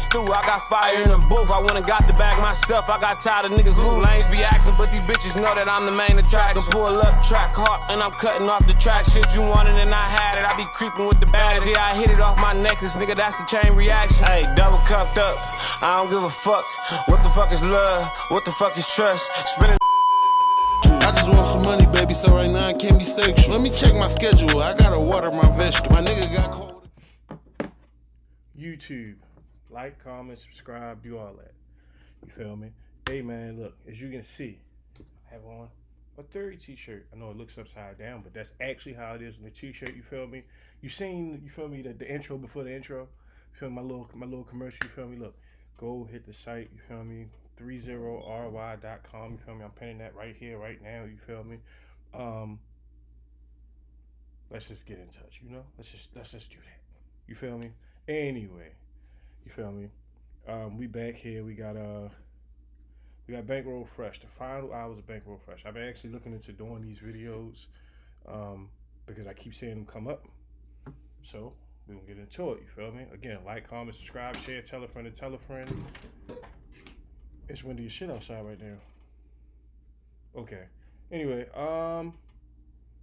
stew. I got fire in the booth. I went and got the bag myself. I got tired of niggas loot. Lanes be acting, but these bitches know that I'm the main attraction. Pull up track hard, and I'm cutting off the track. Shit you wanted and I had it. I be creeping with the bags. Yeah, I hit it off my necklace, nigga. That's the chain reaction. Hey, double cupped up. I don't give a fuck. What the fuck is love? What the fuck is trust? Spinning. I just want some money, baby, so right now I can't be sexual. Let me check my schedule. I gotta water my vegetable. My nigga got cold. YouTube, like, comment, subscribe, do all that. You feel me? Hey man, look, as you can see, I have on a Theory t-shirt. I know it looks upside down, but that's actually how it is in the t-shirt. You feel me? You seen, you feel me, the intro before the intro? You feel me? My little commercial. You feel me? Look, go hit the site. You feel me? 30ry.com. You feel me? I'm pinning that right here, right now. You feel me? Let's just get in touch. You know? Let's just do that. You feel me? Anyway, you feel me? We back here. We got Bankroll Fresh, the final hours of Bankroll Fresh. I've been actually looking into doing these videos because I keep seeing them come up. So we're gonna get into it. You feel me? Again, like, comment, subscribe, share, tell a friend, and tell a friend. It's windy as shit outside right now. Okay. Anyway,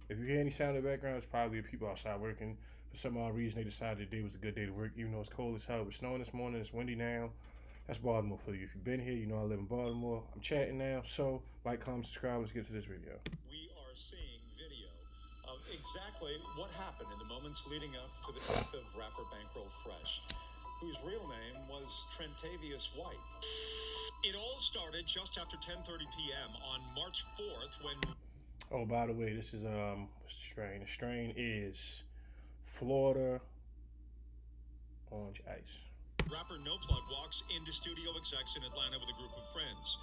if you hear any sound in the background, it's probably the people outside working. For some odd reason, they decided today was a good day to work, even though it's cold as hell. It was snowing this morning. It's windy now. That's Baltimore for you. If you've been here, you know I live in Baltimore. I'm chatting now, so like, comment, subscribe. Let's get to this video. We are seeing video of exactly what happened in the moments leading up to the death of rapper Bankroll Fresh, whose real name was Trentavious White. It all started just after 10:30 p.m. on March 4th when... Oh, by the way, this is, what's the strain? The strain is Florida Orange Ice. Rapper No Plug walks into studio execs in Atlanta with a group of friends.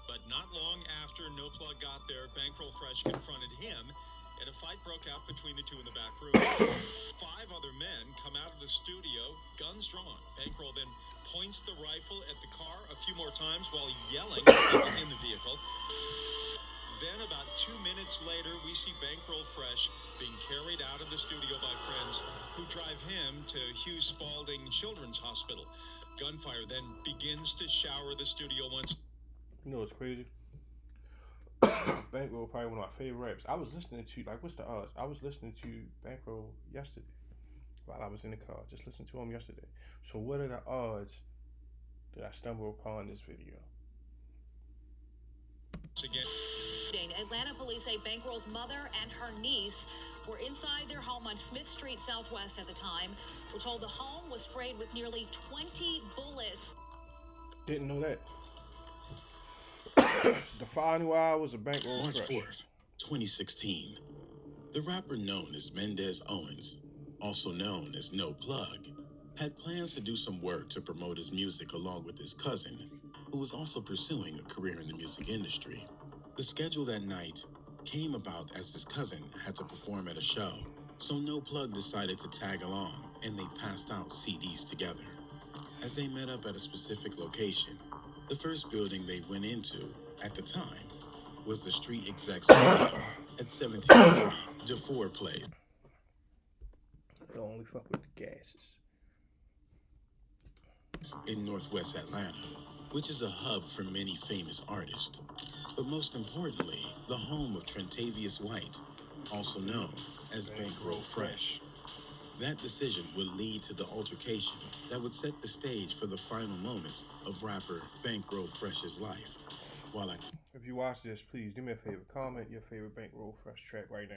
But not long after No Plug got there, Bankroll Fresh confronted him, and a fight broke out between the two in the back room. 5 other men come out of the studio, guns drawn. Bankroll then points the rifle at the car a few more times while yelling at people in the vehicle. Then about 2 minutes later, we see Bankroll Fresh being carried out of the studio by friends who drive him to Hugh Spalding Children's Hospital. Gunfire then begins to shower the studio once. You know what's crazy? Bankroll, probably one of my favorite raps. I was listening to, like, what's the odds? I was listening to Bankroll yesterday while I was in the car. Just listened to him yesterday. So what are the odds that I stumble upon this video? Again. Atlanta police say Bankroll's mother and her niece were inside their home on Smith Street Southwest at the time. We're told the home was sprayed with nearly 20 bullets. Didn't know that. The final hours of Bankroll March Fresh. 4th, 2016. The rapper known as Mendez Owens, also known as No Plug, had plans to do some work to promote his music along with his cousin, who was also pursuing a career in the music industry. The schedule that night came about as his cousin had to perform at a show, so No Plug decided to tag along, and they passed out CDs together. As they met up at a specific location, the first building they went into at the time was the Street Execs at 1740 DeFore Place. I only fuck with the gases. In Northwest Atlanta, which is a hub for many famous artists, but most importantly, the home of Trentavious White, also known as Bankroll Fresh. That decision would lead to the altercation that would set the stage for the final moments of rapper Bankroll Fresh's life. If you watch this, please do me a favor. Comment your favorite Bankroll Fresh track right now.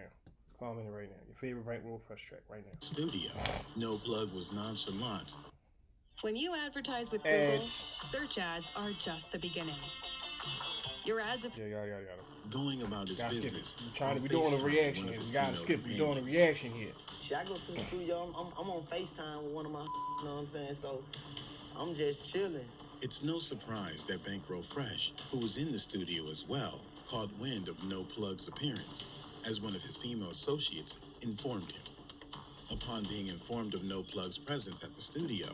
Comment it right now. Your favorite Bankroll Fresh track right now. Studio. No Plug was nonchalant. When you advertise with Google, search ads are just the beginning. Your ads are Going about his business. We doing a reaction here. We gotta skip. We doing a reaction here. Shit, I go to the studio. I'm on FaceTime with one of my, you know what I'm saying? So I'm just chilling. It's no surprise that Bankroll Fresh, who was in the studio as well, caught wind of No Plug's appearance, as one of his female associates informed him. Upon being informed of No Plug's presence at the studio,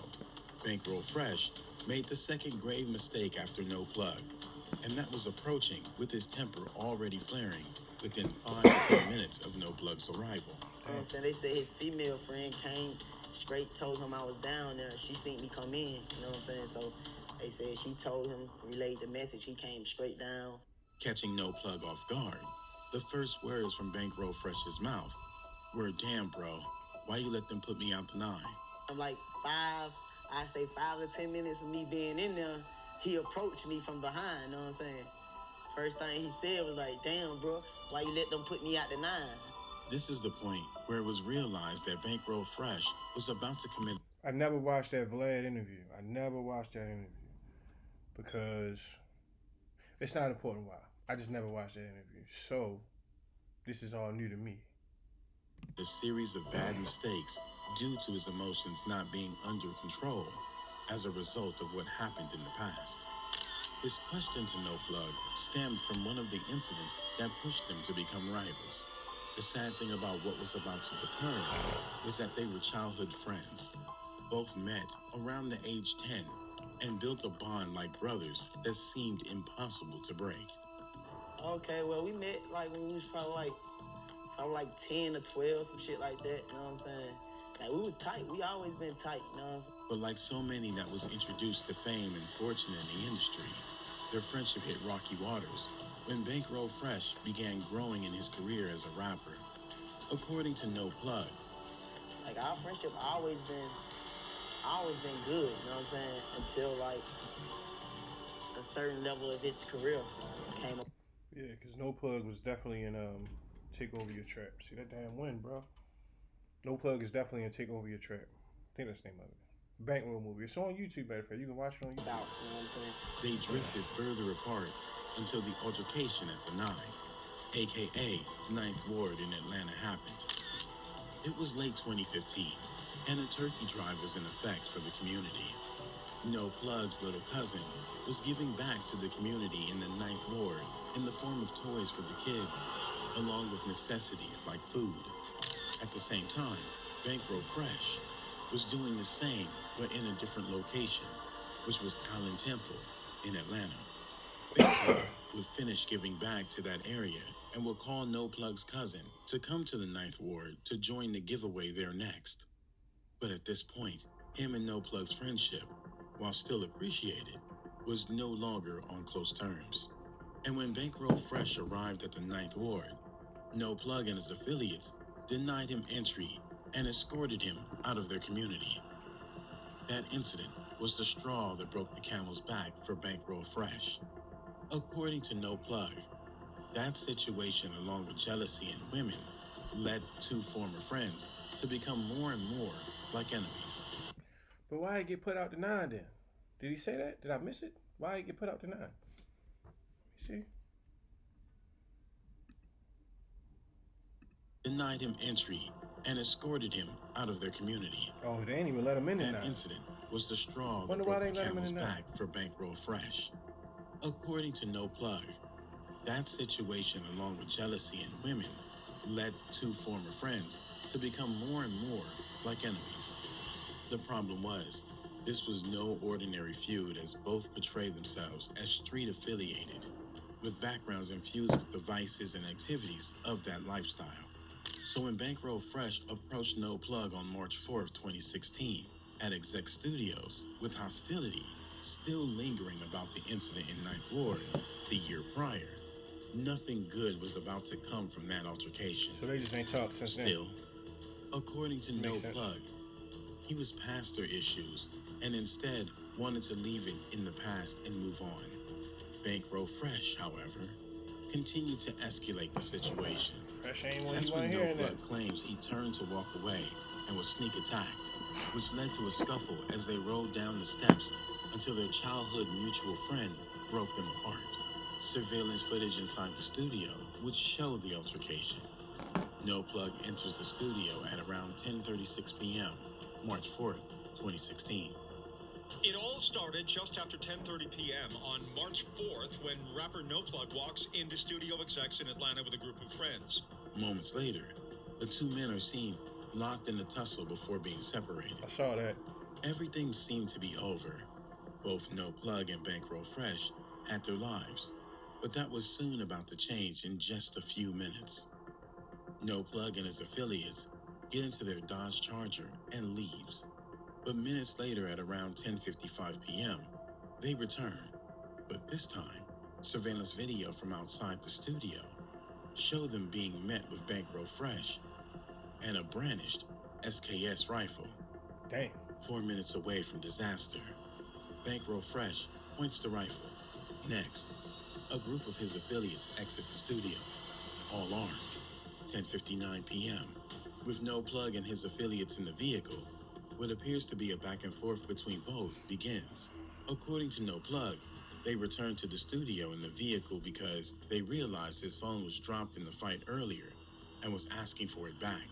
Bankroll Fresh made the second grave mistake after No Plug, and that was approaching with his temper already flaring within 5 to 10 minutes of No Plug's arrival. You know what I'm saying? They said his female friend came, straight told him I was down there. She seen me come in, you know what I'm saying? So they said she told him, relayed the message. He came straight down. Catching No Plug off guard, the first words from Bankroll Fresh's mouth were, "Damn, bro, why you let them put me out the 9?" I'm like 5 or 10 minutes of me being in there, he approached me from behind, you know what I'm saying? First thing he said was like, "Damn, bro, why you let them put me out the 9?" This is the point where it was realized that Bankroll Fresh was about to commit. I never watched that Vlad interview. I never watched that interview because it's not important why. I just never watched that interview. So this is all new to me. A series of bad mistakes due to his emotions not being under control as a result of what happened in the past. His question to No Plug stemmed from one of the incidents that pushed them to become rivals. The sad thing about what was about to occur was that they were childhood friends. Both met around the age 10 and built a bond like brothers that seemed impossible to break. Okay, well, we met like when we was probably like 10 or 12, some shit like that, you know what I'm saying? Like, we was tight. We always been tight, you know what I'm saying? But like so many that was introduced to fame and fortune in the industry, their friendship hit rocky waters when Bankroll Fresh began growing in his career as a rapper. According to No Plug, like, our friendship always been good, you know what I'm saying? Until like a certain level of his career came up. Yeah, because No Plug was definitely in Take Over Your Trap. See that damn win, bro? No Plug is definitely in Take Over Your Trap. I think that's the name of it. Bankroll movie. It's on YouTube, matter of fact. You can watch it on YouTube. You know what I'm saying? They drifted further apart until the altercation at the 9, aka 9th Ward in Atlanta, happened. It was late 2015, and a turkey drive was in effect for the community. No Plug's little cousin was giving back to the community in the 9th Ward in the form of toys for the kids, along with necessities like food. At the same time, Bankroll Fresh was doing the same, but in a different location, which was Allen Temple in Atlanta. Bankroll would finish giving back to that area and would call No Plug's cousin to come to the 9th Ward to join the giveaway there next. But at this point, him and No Plug's friendship, while still appreciated, was no longer on close terms. And when Bankroll Fresh arrived at the 9th Ward, No Plug and his affiliates denied him entry and escorted him out of their community. That incident was the straw that broke the camel's back for Bankroll Fresh. According to No Plug, that situation, along with jealousy in women, led two former friends to become more and more like enemies. But why did he get put out the 9 then? Did he say that? Did I miss it? Why did he get put out the 9? Let me see. Denied him entry and escorted him out of their community. Oh, they ain't even let him in the 9. That incident was the straw that Wonder why broke they the let him in camel's the 9. back for Bankroll Fresh. According to No Plug, that situation, along with jealousy in women, led two former friends to become more and more like enemies. The problem was, this was no ordinary feud, as both portray themselves as street affiliated, with backgrounds infused with the vices and activities of that lifestyle. So when Bankroll Fresh approached No Plug on March 4th, 2016, at Exec Studios, with hostility still lingering about the incident in 9th Ward the year prior, nothing good was about to come from that altercation. So they just ain't talked since then. Still, according to No Plug, he was past their issues and instead wanted to leave it in the past and move on. Bankroll Fresh, however, continued to escalate the situation. Fresh ain't what That's he when want to No hear Plug that. claims he turned to walk away and was sneak attacked, which led to a scuffle as they rode down the steps until their childhood mutual friend broke them apart. Surveillance footage inside the studio would show the altercation. No Plug enters the studio at around 10:36 p.m., March 4th, 2016. It all started just after 10:30 p.m. on March 4th when rapper No Plug walks into studio execs in Atlanta with a group of friends. Moments later, the two men are seen locked in a tussle before being separated. I saw that. Everything seemed to be over. Both No Plug and Bankroll Fresh had their lives, but that was soon about to change in just a few minutes. No Plug and his affiliates get into their Dodge Charger, and leaves. But minutes later at around 10:55 p.m., they return. But this time, surveillance video from outside the studio showed them being met with Bankroll Fresh and a brandished SKS rifle. Dang. 4 minutes away from disaster, Bankroll Fresh points the rifle. Next, a group of his affiliates exit the studio, all armed. 10:59 p.m., with No Plug and his affiliates in the vehicle, what appears to be a back and forth between both begins. According to No Plug, they returned to the studio in the vehicle because they realized his phone was dropped in the fight earlier and was asking for it back.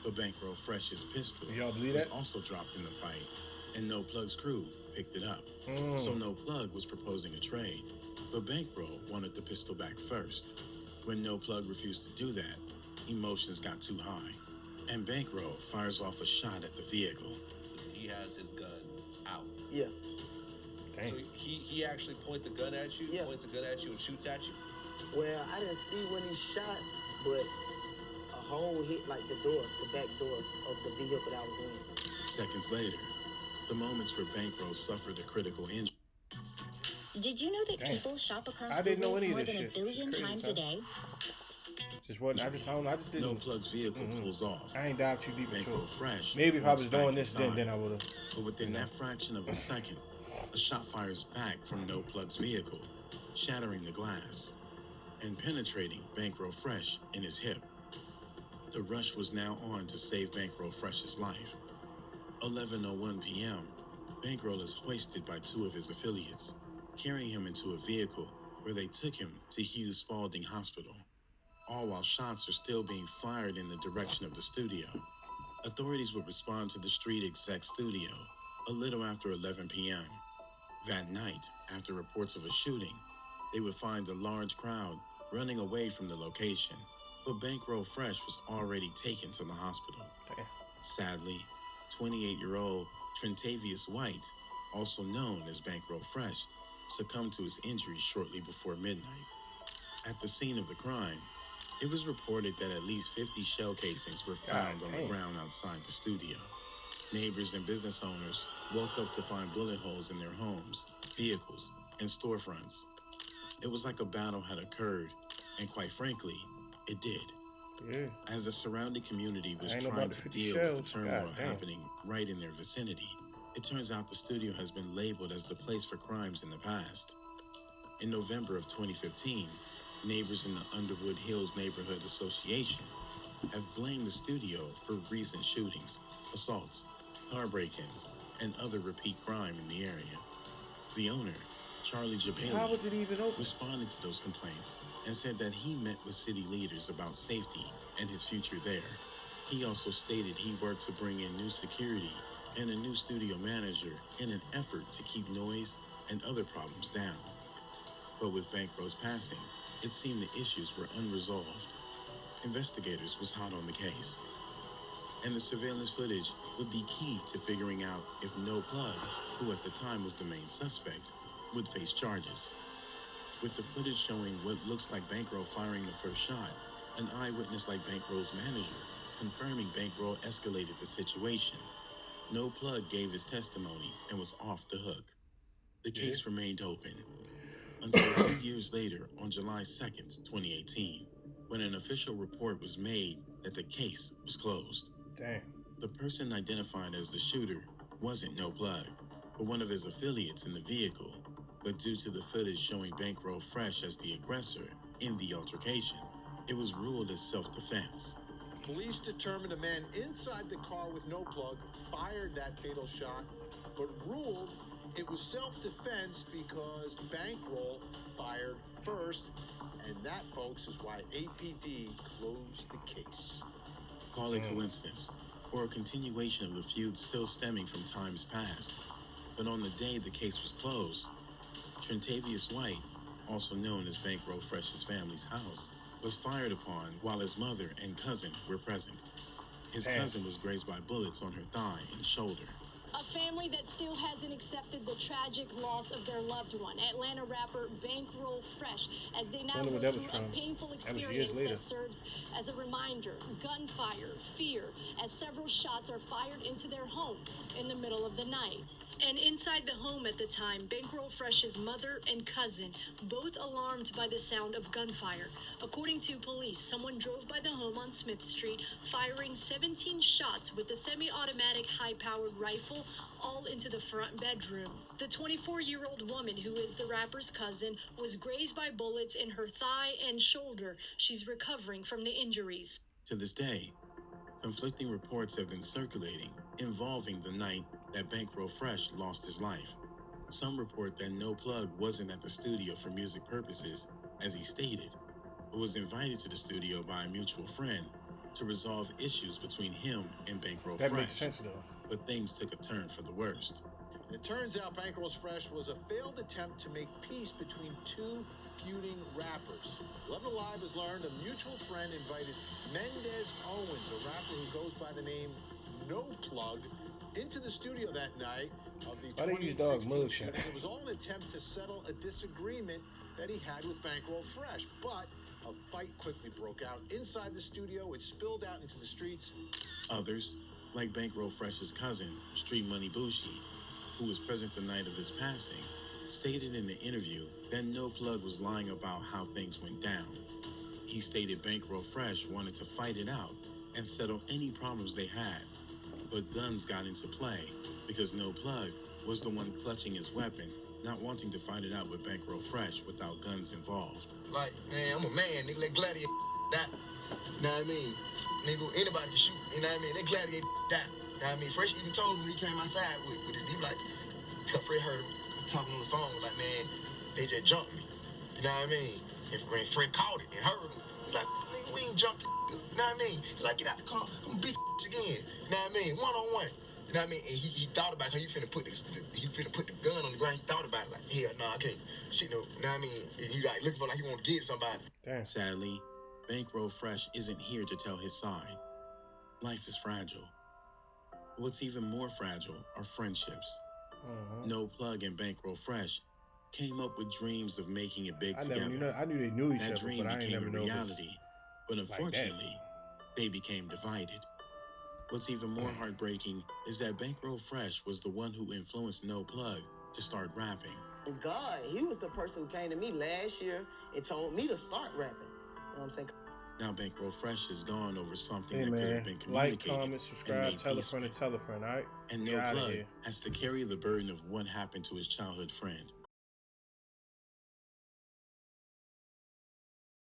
But Bankroll Fresh's pistol was also dropped in the fight, and No Plug's crew picked it up. So No Plug was proposing a trade, but Bankroll wanted the pistol back first. When No Plug refused to do that, emotions got too high, and Bankroll fires off a shot at the vehicle. He has his gun out. Yeah. Dang. So he actually points the gun at you, points the gun at you and shoots at you? Well, I didn't see when he shot, but a hole hit like the door, the back door of the vehicle that I was in. Seconds later, the moments where Bankroll suffered a critical injury. Did you know that people shop across I didn't know Google any of more this than a shit. billion Crazy, times huh? a day? Just what I just didn't. No Plug's vehicle pulls off. I ain't dived too deep into Bankroll it. Fresh. Maybe if I walks was back doing this inside. then I would have. But within that fraction of a second, a shot fires back from No Plug's vehicle, shattering the glass and penetrating Bankroll Fresh in his hip. The rush was now on to save Bankroll Fresh's life. 11:01 p.m., Bankroll is hoisted by two of his affiliates, carrying him into a vehicle where they took him to Hughes Spalding Hospital, all while shots are still being fired in the direction of the studio. Authorities would respond to the Street Exec studio a little after 11 p.m. That night, after reports of a shooting, they would find a large crowd running away from the location, but Bankroll Fresh was already taken to the hospital. Damn. Sadly, 28-year-old Trentavious White, also known as Bankroll Fresh, succumbed to his injuries shortly before midnight. At the scene of the crime, it was reported that at least 50 shell casings were found on the ground outside the studio. Neighbors and business owners woke up to find bullet holes in their homes, vehicles, and storefronts. It was like a battle had occurred, and quite frankly, it did. Yeah. As the surrounding community was I ain't know trying about to the 50 deal with shells. the turmoil God damn. happening right in their vicinity, it turns out the studio has been labeled as the place for crimes in the past. In November of 2015, neighbors in the Underwood Hills Neighborhood Association have blamed the studio for recent shootings, assaults, car break-ins, and other repeat crime in the area. The owner, Charlie How was Jabali, it even open? responded to those complaints and said that he met with city leaders about safety and his future there. He also stated he worked to bring in new security and a new studio manager in an effort to keep noise and other problems down. But with Bankroll's passing, it seemed the issues were unresolved. Investigators was hot on the case, and the surveillance footage would be key to figuring out if No Plug, who at the time was the main suspect, would face charges. With the footage showing what looks like Bankroll firing the first shot, an eyewitness like Bankroll's manager confirming Bankroll escalated the situation, No Plug gave his testimony and was off the hook. The case remained open until 2 years later on July 2nd, 2018, when an official report was made that the case was closed. Damn. The person identified as the shooter wasn't No Plug, but one of his affiliates in the vehicle. But due to the footage showing Bankroll Fresh as the aggressor in the altercation, it was ruled as self-defense. Police determined a man inside the car with No Plug fired that fatal shot, but ruled it was self-defense because Bankroll fired first, and that, folks, is why APD closed the case. Call it coincidence, or a continuation of the feud still stemming from times past. But on the day the case was closed, Trentavious White, also known as Bankroll Fresh's family's house, was fired upon while his mother and cousin were present. His cousin was grazed by bullets on her thigh and shoulder. A family that still hasn't accepted the tragic loss of their loved one. Atlanta rapper Bankroll Fresh, as they now go through a painful experience that serves as a reminder. Gunfire, fear, as several shots are fired into their home in the middle of the night. And inside the home at the time, Bankroll Fresh's mother and cousin, both alarmed by the sound of gunfire. According to police, someone drove by the home on Smith Street, firing 17 shots with a semi-automatic high-powered rifle, all into the front bedroom. The 24-year-old woman, who is the rapper's cousin, was grazed by bullets in her thigh and shoulder. She's recovering from the injuries. To this day, conflicting reports have been circulating involving the night that Bankroll Fresh lost his life. Some report that No Plug wasn't at the studio for music purposes, as he stated, but was invited to the studio by a mutual friend to resolve issues between him and Bankroll Fresh. That makes sense, though. But things took a turn for the worst. It turns out Bankroll Fresh was a failed attempt to make peace between two feuding rappers. Love Alive has learned a mutual friend invited Mendez Owens, a rapper who goes by the name No Plug, into the studio that night of the 2016 shooting. It was all an attempt to settle a disagreement that he had with Bankroll Fresh, but a fight quickly broke out inside the studio. It spilled out into the streets. Others, like Bankroll Fresh's cousin, Street Money Bushi, who was present the night of his passing, stated in the interview that No Plug was lying about how things went down. He stated Bankroll Fresh wanted to fight it out and settle any problems they had, but guns got into play because No Plug was the one clutching his weapon, not wanting to fight it out with Bankroll Fresh without guns involved. Like, man, I'm a man, nigga. Let Gladiator die. You know what I mean? Nigga, anybody can shoot. You know what I mean? Let Gladiator die. You know what I mean? Fresh even told him when he came outside with his, he like, because Fred heard him talking on the phone, like, man, they just jumped me. You know what I mean? And when Fred called it and heard him, he like, nigga, we ain't jumped you. You know what I mean? He like, get out the car, I'm gonna beat again. You know what I mean? One-on-one. You know what I mean? And he thought about how he finna put the gun on the ground. He thought about it like, hell no, I can't. Shit, no. You know what I mean? And he like looking for like he want to get somebody. Damn. Sadly, Bankroll Fresh isn't here to tell his side. Life is fragile. What's even more fragile are friendships. No Plug and Bankroll Fresh came up with dreams of making it big together. I knew they knew each other, that dream but I became ain't a never reality. But unfortunately, they became divided. What's even more heartbreaking is that Bankroll Fresh was the one who influenced No Plug to start rapping. God, he was the person who came to me last year and told me to start rapping. You know what I'm saying? Now Bankroll Fresh is gone over something hey, that man. could have been communicated. Like, comment, subscribe, tell a friend, all right? And No Plug has to carry the burden of what happened to his childhood friend.